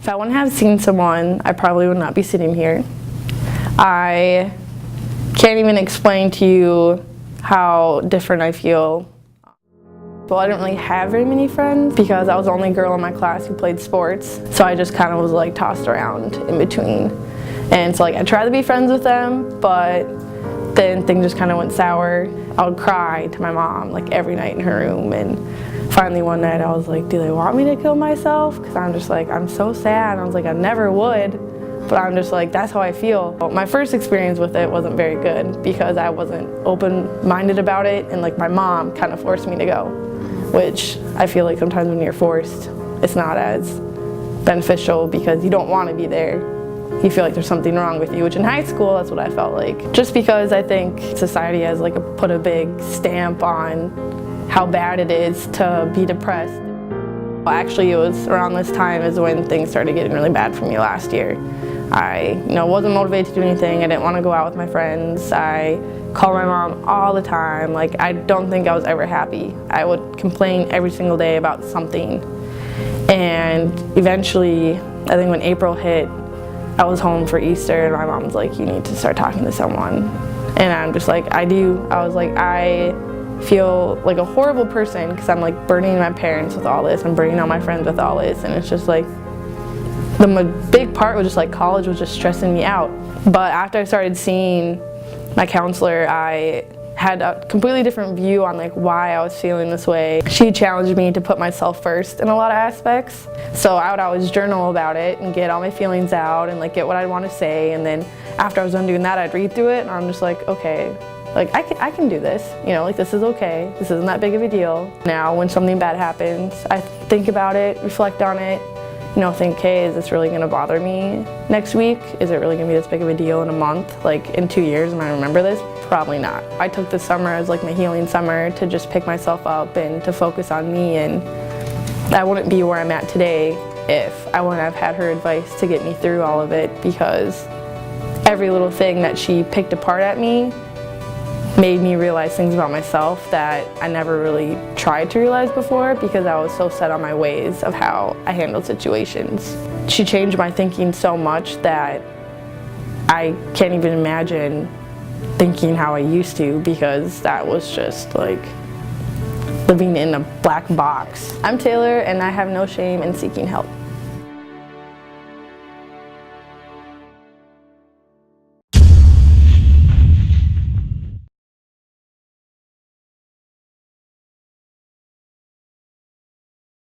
If I wouldn't have seen someone, I probably would not be sitting here. I can't even explain to you how different I feel. Well, I didn't really have very many friends because I was the only girl in my class who played sports. So I just kind of was like tossed around in between. And so like I tried to be friends with them, but then things just kind of went sour. I would cry to my mom like every night in her room, and finally one night I was like, do they want me to kill myself? Because I'm just like, I'm so sad. I was like, I never would, but I'm just like, that's how I feel. My first experience with it wasn't very good because I wasn't open-minded about it, and like my mom kind of forced me to go, which I feel like sometimes when you're forced, it's not as beneficial because you don't want to be there. You feel like there's something wrong with you, which in high school, that's what I felt like. Just because I think society has like put a big stamp on how bad it is to be depressed. Actually, it was around this time is when things started getting really bad for me last year. I wasn't motivated to do anything. I didn't want to go out with my friends. I called my mom all the time. Like, I don't think I was ever happy. I would complain every single day about something. And eventually, I think when April hit, I was home for Easter and my mom was like, you need to start talking to someone. And I'm just like, I do. I was like, I feel like a horrible person because I'm like burdening my parents with all this. I'm burdening all my friends with all this. And it's just like, the big part was just like college was just stressing me out. But after I started seeing my counselor, I had a completely different view on like why I was feeling this way. She challenged me to put myself first in a lot of aspects. So I would always journal about it and get all my feelings out and like get what I'd want to say. And then after I was done doing that, I'd read through it and I'm just like, okay, like I can do this. Like this is okay. This isn't that big of a deal. Now when something bad happens, I think about it, reflect on it, think, hey, is this really gonna bother me next week? Is it really gonna be this big of a deal in a month? Like in 2 years, am I gonna remember this? Probably not. I took this summer as like my healing summer to just pick myself up and to focus on me, and I wouldn't be where I'm at today if I wouldn't have had her advice to get me through all of it, because every little thing that she picked apart at me made me realize things about myself that I never really tried to realize before because I was so set on my ways of how I handled situations. She changed my thinking so much that I can't even imagine thinking how I used to, because that was just like living in a black box. I'm Taylor and I have no shame in seeking help.